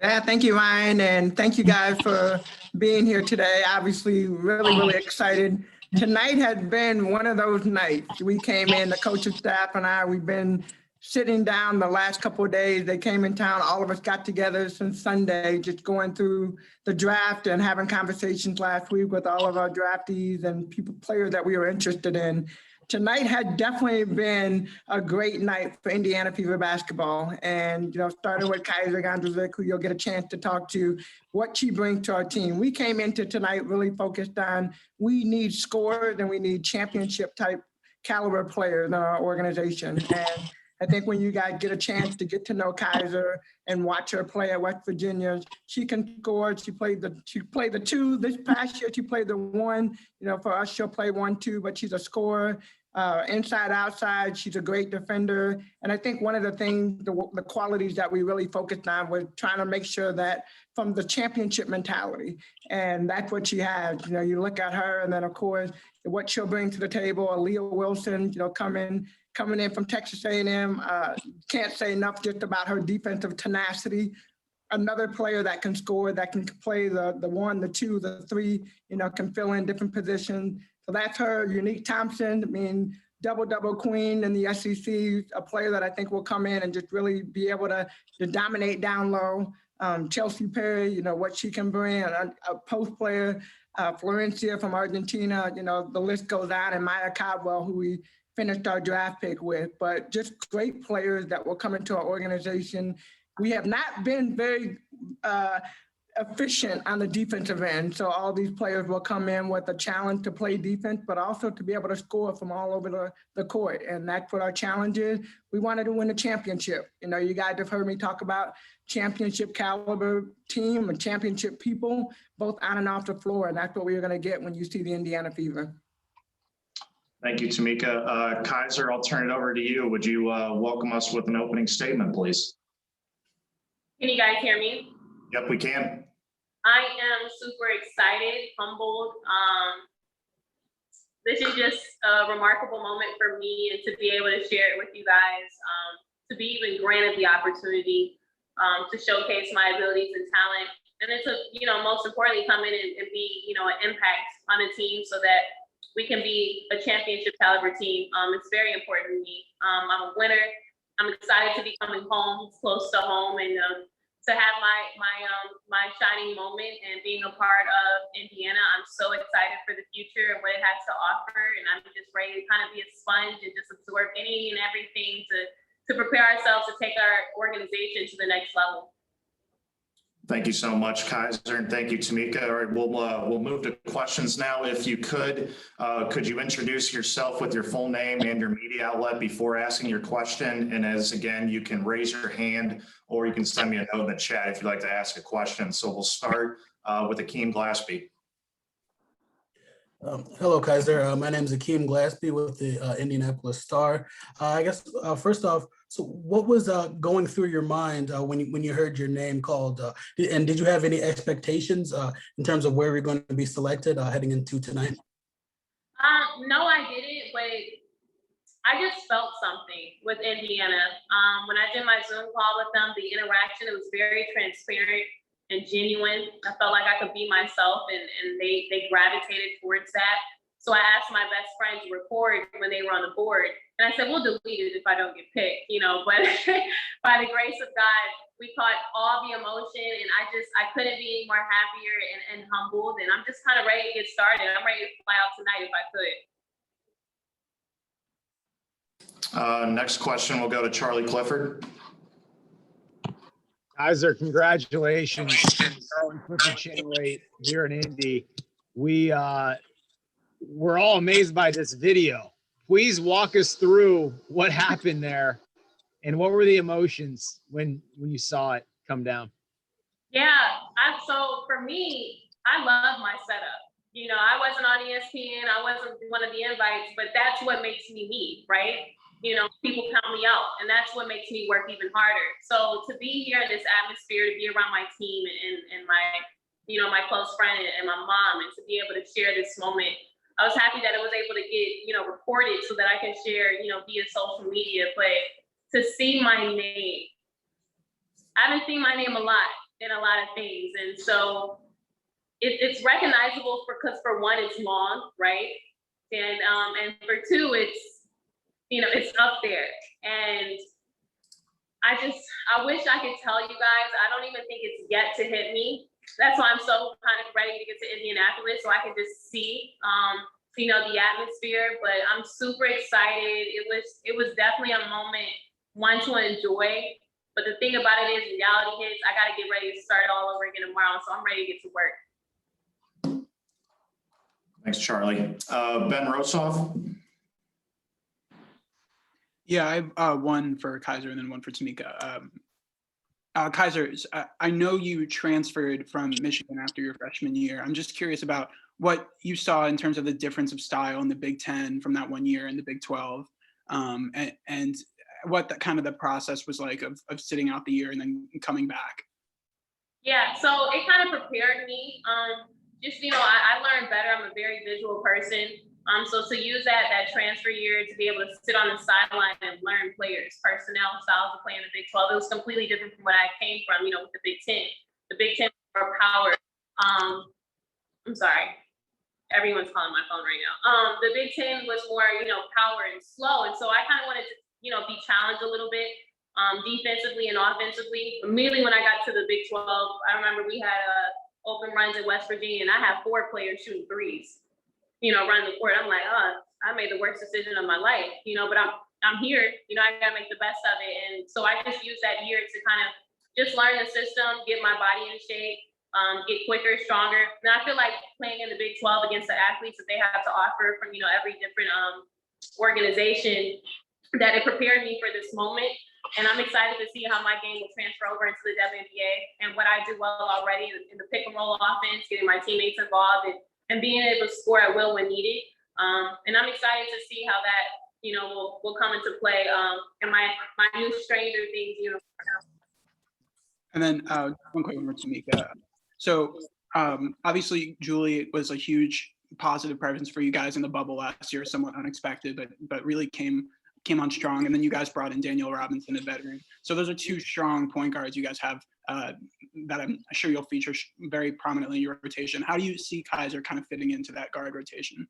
Yeah, thank you, Ryan, and thank you guys for being here today. Obviously, really excited. Tonight has been one of those nights. We came in, the coaching staff and I, we've been sitting down the last couple of days. They came in town, all of us got together since Sunday, just going through the draft and having conversations last week with all of our draftees and players that we were interested in. Tonight had definitely been a great night for Indiana Fever basketball. And, starting with Kaiser Gondrezick, who you'll get a chance to talk to, what she brings to our team. We came into tonight really focused on we need scorers and we need championship type caliber players in our organization. And I think when you guys get a chance to get to know Kaiser and watch her play at West Virginia, she can score. She played the two this past year. She played the one. For us, she'll play 1-2, but she's a scorer. Inside, outside, she's a great defender. And I think one of the things, the qualities that we really focused on was trying to make sure that from the championship mentality, and that's what she has. You look at her, and then of course what she'll bring to the table. Aaliyah Wilson, coming in from Texas A&M. Can't say enough just about her defensive tenacity. Another player that can score, that can play the 1, the 2, the 3, can fill in different positions. So that's her. Unique Thompson, double queen in the SEC, a player that I think will come in and just really be able to dominate down low. Chelsea Perry, what she can bring, a post player, Florencia from Argentina, the list goes on, and Maya Caldwell, who we finished our draft pick with, but just great players that will come into our organization. We have not been very efficient on the defensive end. So all these players will come in with a challenge to play defense, but also to be able to score from all over the court. And that's what our challenge is. We wanted to win a championship. You guys have heard me talk about championship caliber team and championship people, both on and off the floor. And that's what we're going to get when you see the Indiana Fever. Thank you, Tamika. Kaiser, I'll turn it over to you. Would you welcome us with an opening statement, please? Can you guys hear me? Yep, we can. I am super excited, humbled. This is just a remarkable moment for me, and to be able to share it with you guys, to be even granted the opportunity to showcase my abilities and talent. And it's most importantly, come in and be, an impact on the team so that we can be a championship caliber team. It's very important to me. I'm a winner. I'm excited to be coming home, close to home, and to have my shining moment and being a part of Indiana. I'm so excited for the future and what it has to offer, and I'm just ready to kind of be a sponge and just absorb any and everything to prepare ourselves to take our organization to the next level. Thank you so much, Kaiser, and thank you, Tamika. All right, we'll move to questions now. If you could you introduce yourself with your full name and your media outlet before asking your question? And again, you can raise your hand or you can send me a note in the chat if you'd like to ask a question. So we'll start with Akeem Glaspie. Hello, Kaiser. My name is Akeem Glaspie with the Indianapolis Star. I guess first off, so what was going through your mind when you heard your name called? And did you have any expectations in terms of where you're going to be selected heading into tonight? No, I didn't, but I just felt something with Indiana. When I did my Zoom call with them, the interaction, it was very transparent and genuine. I felt like I could be myself, and they gravitated towards that. So I asked my best friend to record when they were on the board. And I said, we'll delete it if I don't get picked, but by the grace of God, we caught all the emotion, and I couldn't be any more happier and humbled. And I'm just kind of ready to get started. I'm ready to fly out tonight if I could. Next question will go to Charlie Clifford. Kaiser, congratulations. Charlie Clifford Chainway here in Indy. We're all amazed by this video. Please walk us through what happened there and what were the emotions when you saw it come down? Yeah, so for me, I love my setup. I wasn't on ESPN, I wasn't one of the invites, but that's what makes me me, right? People count me out, and that's what makes me work even harder. So to be here in this atmosphere, to be around my team and my, my close friend and my mom, and to be able to share this moment, I was happy that it was able to get, recorded so that I can share, via social media. But to see my name, I haven't seen my name a lot, in a lot of things. And so it's recognizable because for one, it's long, right? And for two, it's up there. And I wish I could tell you guys, I don't even think it's yet to hit me. That's why I'm so kind of ready to get to Indianapolis so I can just see, the atmosphere. But I'm super excited. It was definitely a moment, one to enjoy. But the thing about it is, reality hits. I got to get ready to start all over again tomorrow. So I'm ready to get to work. Thanks, Charlie. Ben Rosoff. Yeah, I have one for Kaiser and then one for Tamika. Kaiser, I know you transferred from Michigan after your freshman year. I'm just curious about what you saw in terms of the difference of style in the Big Ten from that 1 year and the Big 12, and what kind of the process was like of sitting out the year and then coming back. Yeah, so it kind of prepared me. I learned better. I'm a very visual person. So to use that transfer year to be able to sit on the sideline and learn players, personnel, styles of playing the Big 12, it was completely different from what I came from, with the Big 10. The Big 10 were power. I'm sorry. Everyone's calling my phone right now. The Big 10 was more, power and slow. And so I kind of wanted to, be challenged a little bit, defensively and offensively. Immediately when I got to the Big 12, I remember we had open runs in West Virginia, and I had 4 players shooting threes, running the court. I'm like, I made the worst decision of my life, but I'm here, I gotta make the best of it. And so I just used that year to kind of just learn the system, get my body in shape, get quicker, stronger. And I feel like playing in the Big 12 against the athletes that they have to offer from, every different organization, that it prepared me for this moment. And I'm excited to see how my game will transfer over into the WNBA and what I do well already in the pick and roll offense, getting my teammates involved and being able to score at will when needed. And I'm excited to see how that, will come into play in my new Stranger Things uniform. And then one quick one for Tamika. So obviously Julie was a huge positive presence for you guys in the bubble last year, somewhat unexpected, but really came on strong. And then you guys brought in Danielle Robinson, a veteran. So those are 2 strong point guards you guys have that I'm sure you'll feature very prominently in your rotation. How do you see Kaiser kind of fitting into that guard rotation?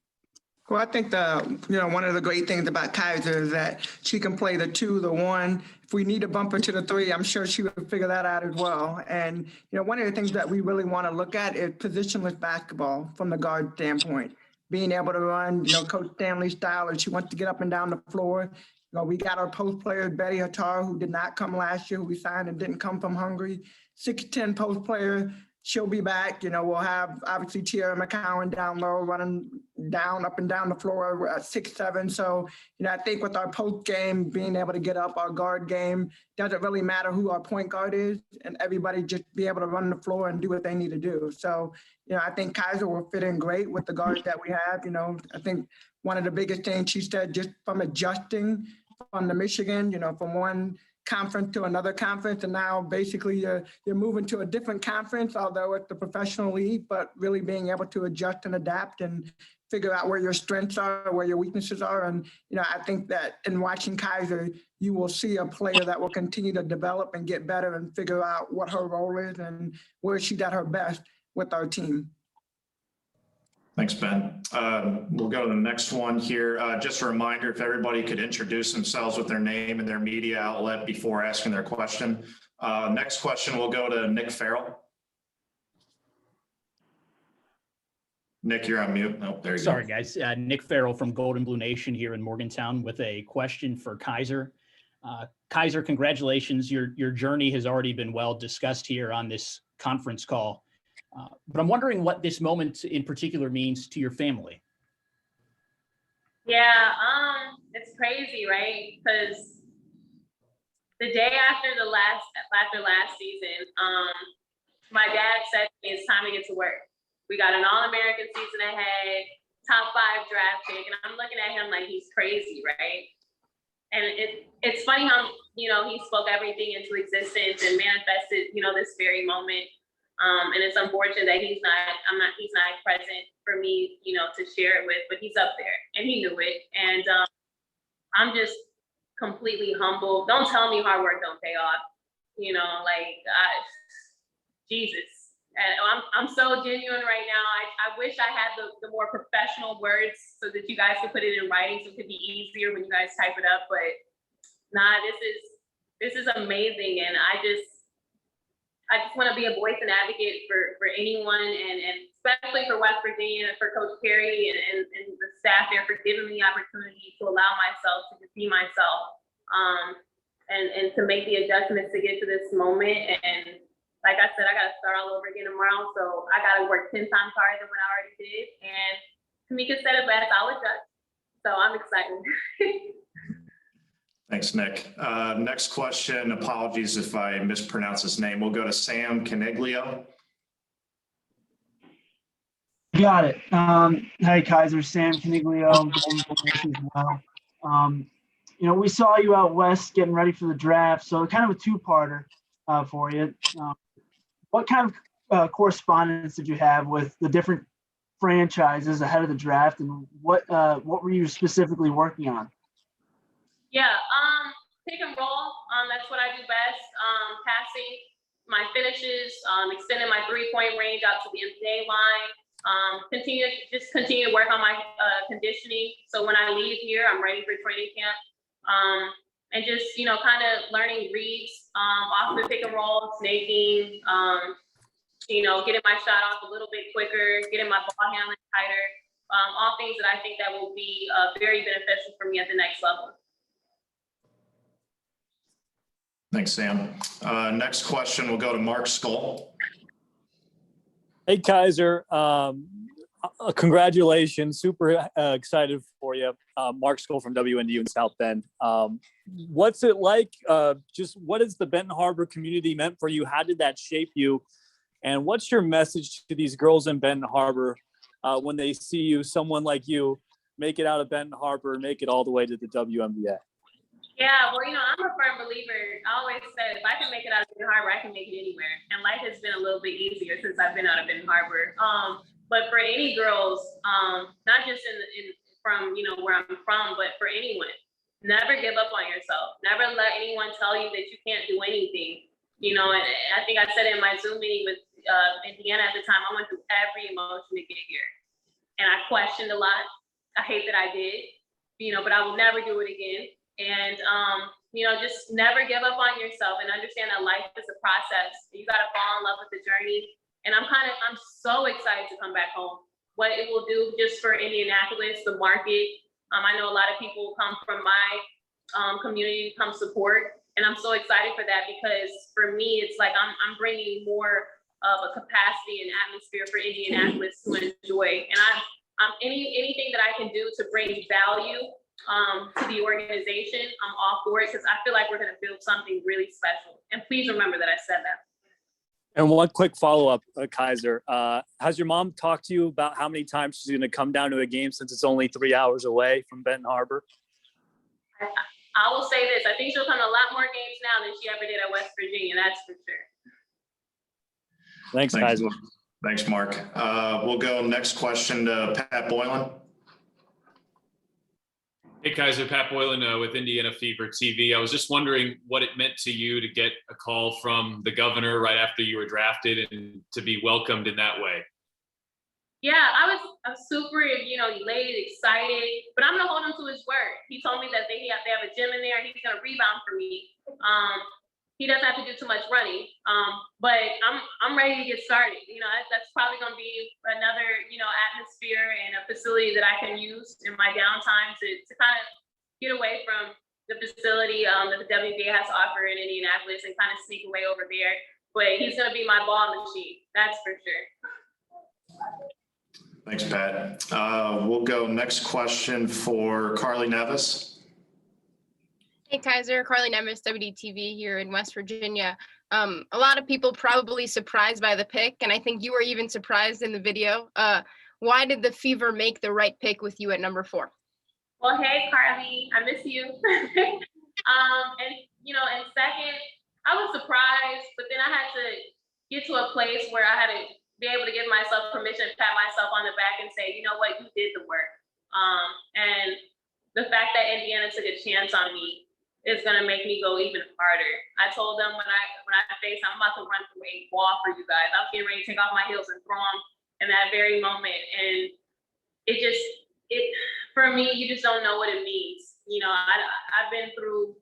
Well, I think one of the great things about Kaiser is that she can play the 2, the 1. If we need to bump her to the 3, I'm sure she would figure that out as well. And, one of the things that we really want to look at is positionless basketball from the guard standpoint. Being able to run, Coach Stanley style, and she wants to get up and down the floor. We got our post player, Betty Hattar, who did not come last year, who we signed and didn't come from Hungary. 6'10" post player. She'll be back. We'll have obviously Tierra McCowan down low, running up and down the floor at 6'7". So, I think with our post game, being able to get up, our guard game, doesn't really matter who our point guard is, and everybody just be able to run the floor and do what they need to do. So, I think Kaiser will fit in great with the guards that we have. I think one of the biggest things she said, just from adjusting from the Michigan, from one conference to another conference, and now basically you're moving to a different conference, although it's the professional league, but really being able to adjust and adapt and figure out where your strengths are, where your weaknesses are. And I think that in watching Kaiser, you will see a player that will continue to develop and get better and figure out what her role is and where she's at her best with our team. Thanks, Ben. We'll go to the next one here. Just a reminder, if everybody could introduce themselves with their name and their media outlet before asking their question. Next question, we'll go to Nick Farrell. Nick, you're on mute. Oh, there you go. Sorry, guys. Nick Farrell from Golden Blue Nation here in Morgantown with a question for Kaiser. Kaiser, congratulations. Your journey has already been well discussed here on this conference call. But I'm wondering what this moment in particular means to your family. Yeah, it's crazy, right? Because the day after last season, my dad said it's time to get to work. We got an All-American season ahead, top 5 draft pick, and I'm looking at him like he's crazy, right? And it's funny how he spoke everything into existence and manifested this very moment. And it's unfortunate that he's not present for me, to share it with, but he's up there and he knew it. And I'm just completely humbled. Don't tell me hard work don't pay off. Jesus. And I'm so genuine right now. I wish I had the more professional words so that you guys could put it in writing so it could be easier when you guys type it up. But nah, this is amazing. And I just want to be a voice and advocate for anyone, and especially for West Virginia, for Coach Perry and the staff there for giving me the opportunity to allow myself to be myself, and to make the adjustments to get to this moment. And like I said, I got to start all over again tomorrow. So I got to work 10 times harder than what I already did. And Tamika said it best, I'll adjust. So I'm excited. Thanks, Nick. Next question, apologies if I mispronounce his name. We'll go to Sam Caniglio. Got it. Hey, Kaiser, Sam Caniglio as well. We saw you out west getting ready for the draft, so kind of a two-parter for you. What kind of correspondence did you have with the different franchises ahead of the draft, and what were you specifically working on? Yeah, pick and roll. That's what I do best. Passing, my finishes, extending my 3-point range out to the NBA line. Continue to work on my conditioning. So when I leave here, I'm ready for training camp. And just, kind of learning reads off the pick and roll, snaking, getting my shot off a little bit quicker, getting my ball handling tighter. All things that I think that will be very beneficial for me at the next level. Thanks, Sam. Next question, we'll go to Mark Skull. Hey, Kaiser. Congratulations. Super excited for you. Mark Skull from WNDU in South Bend. What's it like? Just what has the Benton Harbor community meant for you? How did that shape you? And what's your message to these girls in Benton Harbor when they see you, someone like you, make it out of Benton Harbor and make it all the way to the WNBA? Yeah, well, I'm a firm believer. I always said, if I can make it out of Benton Harbor, I can make it anywhere. And life has been a little bit easier since I've been out of Benton Harbor. But for any girls, not just from where I'm from, but for anyone, never give up on yourself. Never let anyone tell you that you can't do anything. And I think I said in my Zoom meeting with Indiana at the time, I went through every emotion to get here. And I questioned a lot. I hate that I did, but I will never do it again. And, just never give up on yourself and understand that life is a process. You got to fall in love with the journey. And I'm so excited to come back home. What it will do just for Indianapolis, the market. I know a lot of people come from my community to come support. And I'm so excited for that because for me, it's like I'm bringing more of a capacity and atmosphere for Indianapolis to enjoy. And I'm anything that I can do to bring value to the organization, I'm all for it because I feel like we're going to build something really special. And please remember that I said that. And one quick follow-up, Kaiser. Has your mom talked to you about how many times she's going to come down to a game since it's only 3 hours away from Benton Harbor? I will say this. I think she'll come to a lot more games now than she ever did at West Virginia. That's for sure. Thanks, Kaiser. Thanks, Mark. We'll go next question to Pat Boylan. Hey, Kaiser, Pat Boylan with Indiana Fever TV. I was just wondering what it meant to you to get a call from the governor right after you were drafted and to be welcomed in that way. Yeah, I was super, elated, excited, but I'm going to hold him to his word. He told me that they have a gym in there and he's going to rebound for me. He doesn't have to do too much running, but I'm ready to get started. That's probably going to be another, atmosphere and a facility that I can use in my downtime to kind of get away from the facility that the WBA has to offer in Indianapolis and kind of sneak away over there. But he's going to be my ball machine. That's for sure. Thanks, Pat. We'll go next question for Carly Nevis. Hey, Kaiser, Carly Nemes, WDTV here in West Virginia. A lot of people probably surprised by the pick, and I think you were even surprised in the video. Why did the Fever make the right pick with you at number 4? Well, hey, Carly, I miss you. And second, I was surprised, but then I had to get to a place where I had to be able to give myself permission to pat myself on the back and say, you know what, you did the work. And the fact that Indiana took a chance on me is gonna make me go even harder. I told them when I faced, I'm about to run through a wall for you guys. I was getting ready to take off my heels and throw them in that very moment. And it for me, you just don't know what it means. You know, I've been through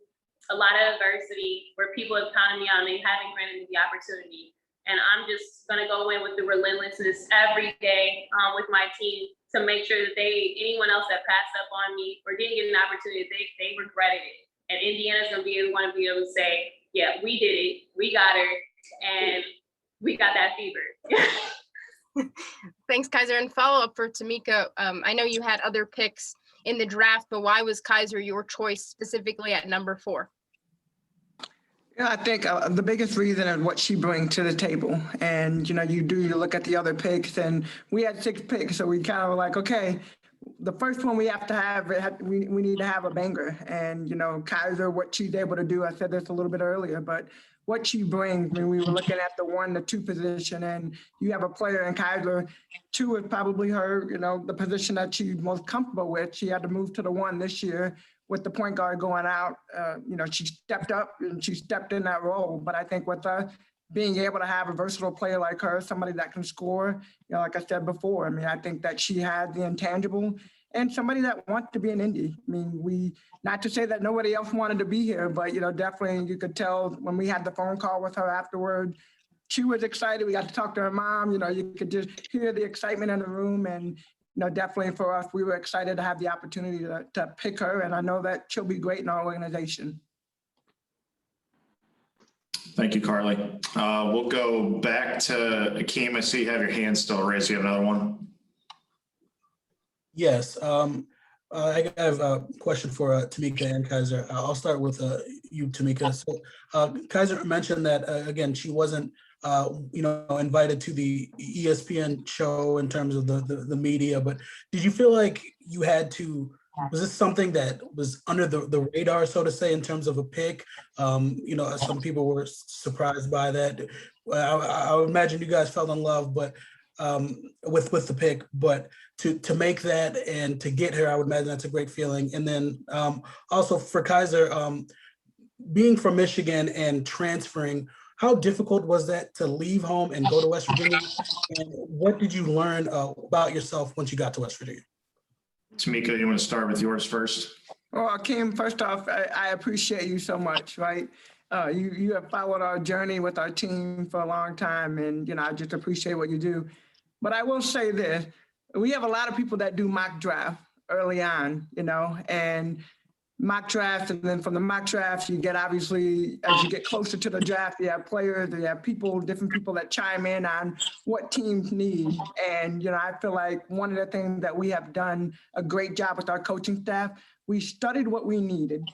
a lot of adversity where people have counted me out and they haven't granted me the opportunity. And I'm just gonna go in with the relentlessness every day with my team to make sure that anyone else that passed up on me or didn't get an opportunity, they regretted it. And Indiana's gonna want to be able to say, yeah, we did it, we got her, and we got that fever. Thanks, Kaiser. And follow up for Tamika. I know you had other picks in the draft, but why was Kaiser your choice specifically at number 4? Yeah, I think the biggest reason is what she brings to the table. And, you know, you look at the other picks, and we had 6 picks. So we kind of were like, okay, the first one we have to have, we need to have a banger. And, you know, Kaiser, what she's able to do, I said this a little bit earlier, but what she brings when we were looking at the 1 to 2 position, and you have a player in Kaiser, 2 is probably her, you know, the position that she's most comfortable with. She had to move to the 1 this year with the point guard going out. You know, she stepped up and she stepped in that role. But I think with us being able to have a versatile player like her, somebody that can score, you know, like I said before, I mean, I think that she had the intangible and somebody that wants to be an Indy. I mean, not to say that nobody else wanted to be here, but, you know, definitely you could tell when we had the phone call with her afterward, she was excited. We got to talk to her mom. You know, you could just hear the excitement in the room. And, you know, definitely for us, we were excited to have the opportunity to pick her. And I know that she'll be great in our organization. Thank you, Carly. We'll go back to Akeem. I see you have your hand still raised. You have another one? Yes. I have a question for Tamika and Kaiser. I'll start with you, Tamika. So Kaiser mentioned that, again, she wasn't you know, invited to the ESPN show in terms of the media, but did you feel like you had to, was this something that was under the radar, so to say, in terms of a pick? You know, some people were surprised by that. I would imagine you guys fell in love, but with the pick, but to make that and to get her, I would imagine that's a great feeling. And then also for Kaiser, being from Michigan and transferring, how difficult was that to leave home and go to West Virginia? And what did you learn about yourself once you got to West Virginia? Tamika, you want to start with yours first? Well, Kim, first off, I appreciate you so much, right? You have followed our journey with our team for a long time, and, you know, I just appreciate what you do. But I will say this, we have a lot of people that do mock draft early on, you know, and mock draft, and then from the mock draft, you get, obviously, as you get closer to the draft, you have players, you have people, different people that chime in on what teams need. And, you know, I feel like one of the things that we have done a great job with our coaching staff, we studied what we needed.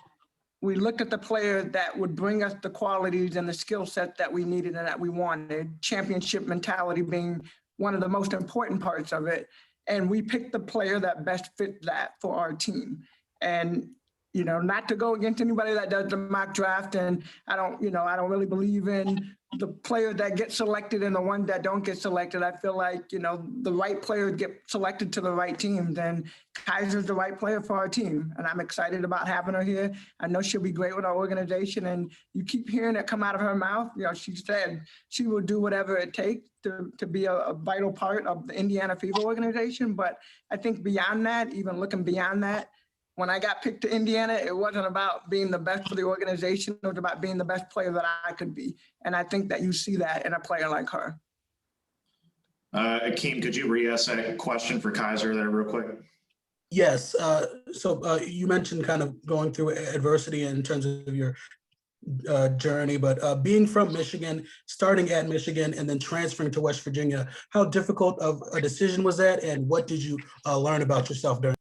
We looked at the players that would bring us the qualities and the skill set that we needed and that we wanted, championship mentality being one of the most important parts of it. And we picked the player that best fit that for our team. And, you know, not to go against anybody that does the mock draft, and I don't really believe in the players that get selected and the ones that don't get selected. I feel like, you know, the right players get selected to the right teams, and Kaiser's the right player for our team. And I'm excited about having her here. I know she'll be great with our organization, and you keep hearing it come out of her mouth. You know, she said she will do whatever it takes to be a vital part of the Indiana Fever organization. But I think beyond that, even looking beyond that, when I got picked to Indiana, it wasn't about being the best for the organization. It was about being the best player that I could be. And I think that you see that in a player like her. Akeem, could you re-ask that question for Kaiser there real quick? Yes. So you mentioned kind of going through adversity in terms of your journey, but being from Michigan, starting at Michigan, and then transferring to West Virginia, how difficult of a decision was that? And what did you learn about yourself during?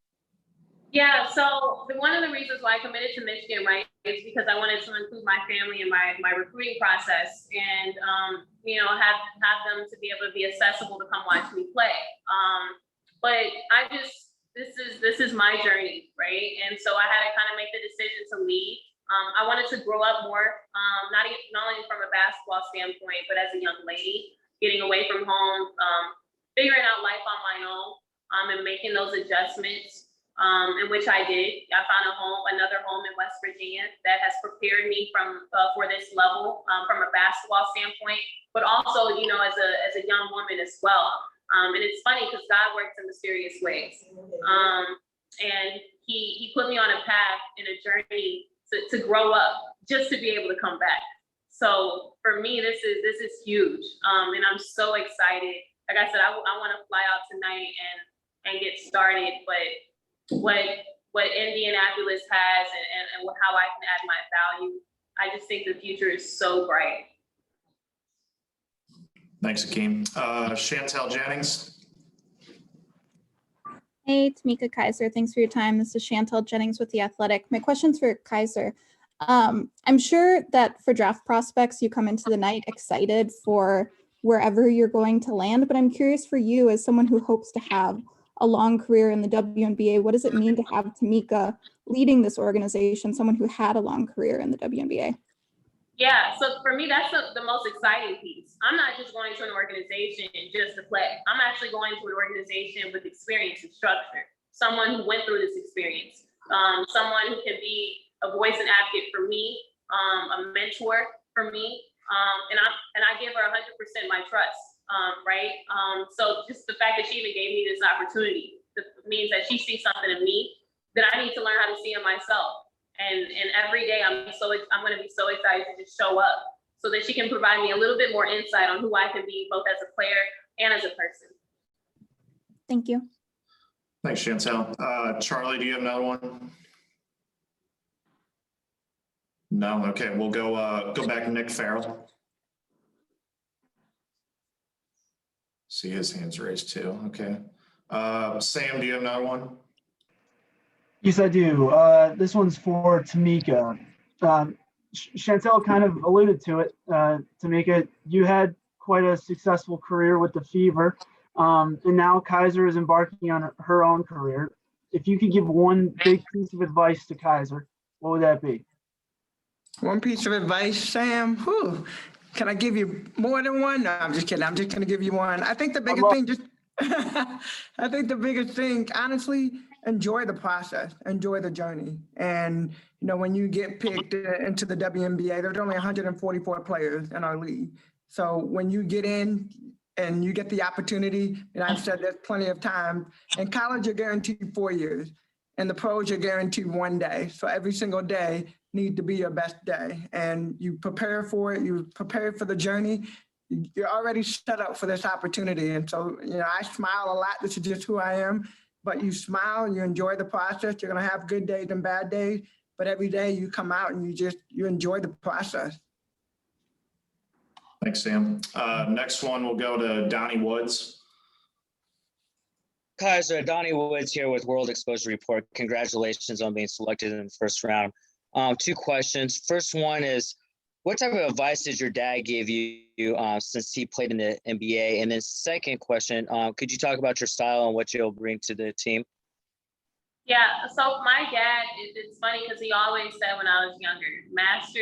Yeah, so one of the reasons why I committed to Michigan, right, is because I wanted to include my family in my recruiting process, and you know, have them to be able to be accessible to come watch me play. But this is my journey, right? And so I had to kind of make the decision to leave. I wanted to grow up more, not only from a basketball standpoint, but as a young lady, getting away from home, figuring out life on my own, and making those adjustments. in which I did. I found another home in West Virginia that has prepared me for this level from a basketball standpoint, but also, you know, as a young woman as well. And it's funny because God works in mysterious ways. And he put me on a path in a journey to grow up, just to be able to come back. So for me, this is huge. And I'm so excited. Like I said, I want to fly out tonight and get started, but what Indianapolis has and how I can add my value, I just think the future is so bright. Thanks, Akeem. Chantel Jennings. Hey, Tamika, Kaiser, thanks for your time. This is Chantel Jennings with The Athletic. My question's for Kaiser. I'm sure that for draft prospects, you come into the night excited for wherever you're going to land, but I'm curious for you as someone who hopes to have a long career in the WNBA, what does it mean to have Tamika leading this organization, someone who had a long career in the WNBA? Yeah, so for me, that's the most exciting piece. I'm not just going to an organization just to play. I'm actually going to an organization with experience and structure, someone who went through this experience, someone who can be a voice and advocate for me, a mentor for me, and I give her 100% my trust, right? So just the fact that she even gave me this opportunity means that she sees something in me that I need to learn how to see in myself. And every day I'm going to be so excited to just show up so that she can provide me a little bit more insight on who I can be, both as a player and as a person. Thank you. Thanks, Chantel. Charlie, do you have another one? No. Okay, we'll go back to Nick Farrell. See his hands raised too. Okay. Sam, do you have another one? Yes, I do. This one's for Tamika. Chantel kind of alluded to it. Tamika, you had quite a successful career with the Fever, and now Kaiser is embarking on her own career. If you could give one big piece of advice to Kaiser, what would that be? One piece of advice, Sam. Whew. Can I give you more than one? No, I'm just kidding. I'm just going to give you one. I think the biggest thing, I think the biggest thing, honestly, enjoy the process, enjoy the journey. And, you know, when you get picked into the WNBA, there's only 144 players in our league. So when you get in and you get the opportunity, and I've said this plenty of times, in college, you're guaranteed 4 years. And the pros, you're guaranteed 1 day. So every single day need to be your best day. And you prepare for it, you prepare for the journey. You're already set up for this opportunity. And so, you know, I smile a lot. This is just who I am. But you smile, you enjoy the process. You're going to have good days and bad days. But every day you come out and you enjoy the process. Thanks, Sam. Next one, we'll go to Donnie Woods. Kaiser, Donnie Woods here with World Exposure Report. Congratulations on being selected in the first round. 2 questions. First one is, what type of advice did your dad give you since he played in the NBA? And then second question, could you talk about your style and what you'll bring to the team? Yeah, so my dad, it's funny because he always said when I was younger, master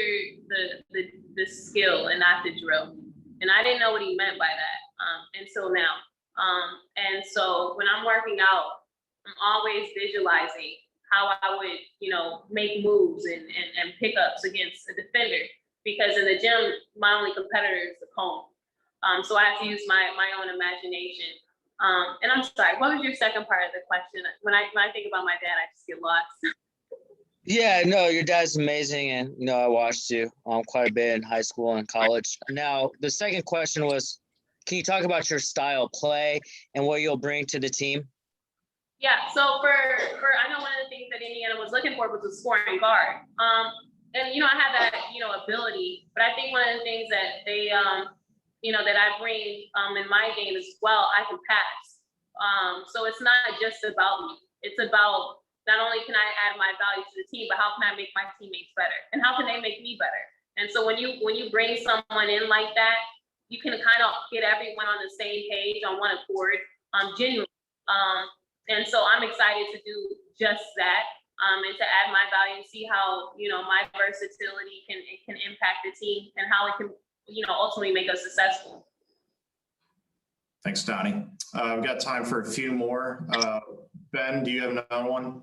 the skill and not the drill. And I didn't know what he meant by that until now. And so when I'm working out, I'm always visualizing how I would, you know, make moves and pickups against a defender. Because in the gym, my only competitor is the cone. So I have to use my own imagination. And I'm sorry, what was your second part of the question? When I think about my dad, I just get lost. Yeah, no, your dad's amazing. And, you know, I watched you quite a bit in high school and college. Now, the second question was, can you talk about your style of play and what you'll bring to the team? Yeah, so for I know one of the things that Indiana was looking for was a scoring guard. And, you know, I have that, you know, ability, but I think one of the things that they, you know, that I bring in my game as well, I can pass. So it's not just about me. It's about not only can I add my value to the team, but how can I make my teammates better? And how can they make me better? And so when you bring someone in like that, you can kind of get everyone on the same page, on one accord, genuinely. And so I'm excited to do just that. And to add my value, see how, you know, my versatility can impact the team and how it can, you know, ultimately make us successful. Thanks, Donnie. We've got time for a few more. Ben, do you have another one?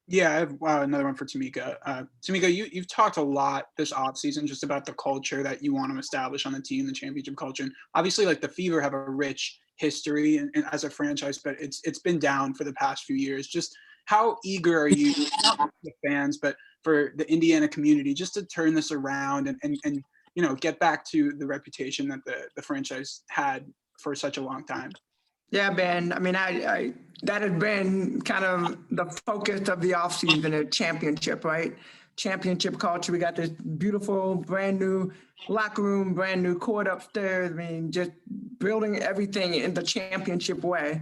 Yeah, I have another one for Tamika. Tamika, you've talked a lot this offseason just about the culture that you want to establish on the team, the championship culture. And obviously, like the Fever have a rich history and as a franchise, but it's been down for the past few years. Just how eager are you, not for the fans, but for the Indiana community, just to turn this around and you know, get back to the reputation that the franchise had for such a long time? Yeah, Ben. I mean, I that has been kind of the focus of the offseason, a championship, right? Championship culture. We got this beautiful, brand new locker room, brand new court upstairs. I mean, just building everything in the championship way.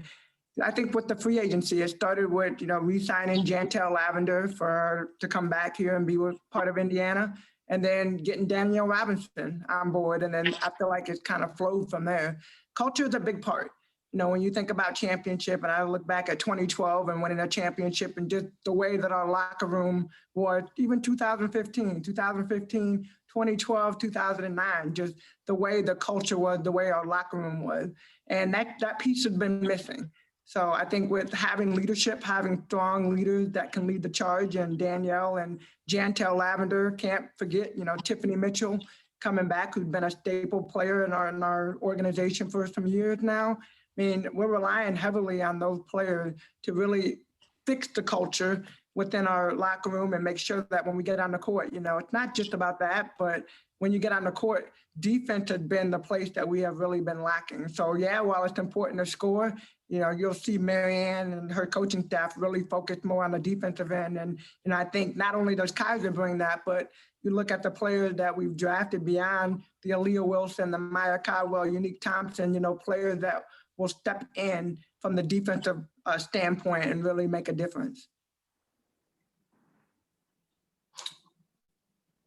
I think with the free agency, it started with, you know, re-signing Jantel Lavender for her to come back here and be part of Indiana, and then getting Danielle Robinson on board. And then I feel like it's kind of flowed from there. Culture is a big part. You know, when you think about championship, and I look back at 2012 and winning a championship and just the way that our locker room was, even 2015, 2012, 2009, just the way the culture was, the way our locker room was. And that piece has been missing. So I think with having leadership, having strong leaders that can lead the charge, and Danielle and Jantel Lavender, can't forget, you know, Tiffany Mitchell coming back, who's been a staple player in our organization for some years now. I mean, we're relying heavily on those players to really fix the culture within our locker room and make sure that when we get on the court, you know, it's not just about that, but when you get on the court, defense has been the place that we have really been lacking. So yeah, while it's important to score, you know, you'll see Marianne and her coaching staff really focus more on the defensive end. And I think not only does Kaiser bring that, but you look at the players that we've drafted beyond the Aaliyah Wilson, the Maya Caldwell, Unique Thompson, you know, players that will step in from the defensive standpoint and really make a difference.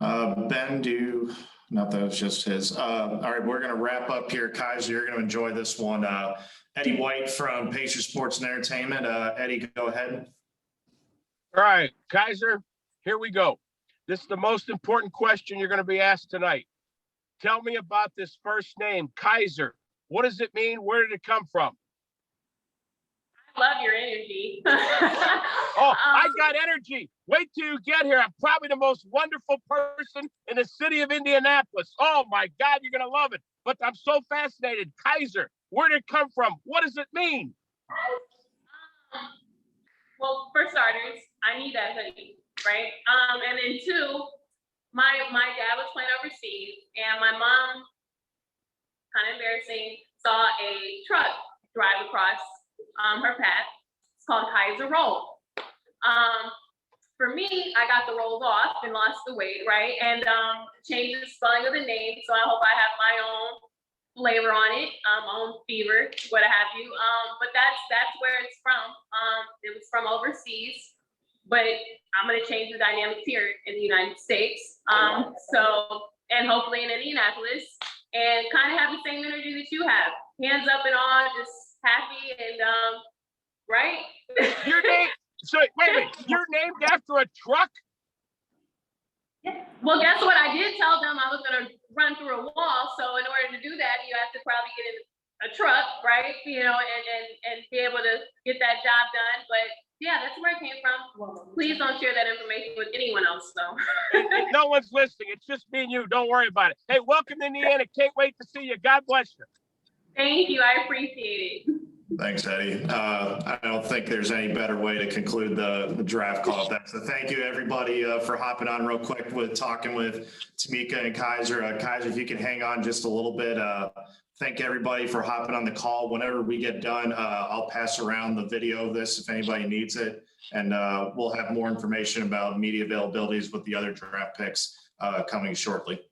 Ben, not that it's just his. All right, we're going to wrap up here. Kaiser, you're going to enjoy this one. Eddie White from Pacer Sports and Entertainment. Eddie, go ahead. All right, Kaiser, here we go. This is the most important question you're going to be asked tonight. Tell me about this first name, Kaiser. What does it mean? Where did it come from? I love your energy. Oh, I got energy. Wait till you get here. I'm probably the most wonderful person in the city of Indianapolis. Oh my God, you're going to love it. But I'm so fascinated. Kaiser, where did it come from? What does it mean? Well, for starters, I need that hoodie, right? And then two, my dad was playing overseas, and my mom, kind of embarrassing, saw a truck drive across her path. It's called Kaiser Roll. For me, I got the rolls off and lost the weight, right? And changed the spelling of the name. So I hope I have my own flavor on it, my own fever, what have you. But that's where it's from. It was from overseas, but I'm gonna change the dynamics here in the United States. And hopefully in Indianapolis, and kind of have the same energy that you have. Hands up and all, just happy and right? Your name, so wait a minute, you're named after a truck? Well, guess what? I did tell them I was gonna run through a wall. So in order to do that, you have to probably get in a truck, right? You know, and be able to get that job done. But yeah, that's where it came from. Please don't share that information with anyone else, though. No one's listening. It's just me and you. Don't worry about it. Hey, welcome to Indiana. Can't wait to see you. God bless you. Thank you. I appreciate it. Thanks, Eddie. I don't think there's any better way to conclude the draft call. So thank you, everybody, for hopping on real quick with talking with Tamika and Kaiser. Kaiser, if you can hang on just a little bit. Thank everybody for hopping on the call. Whenever we get done, I'll pass around the video of this if anybody needs it. And we'll have more information about media availabilities with the other draft picks coming shortly.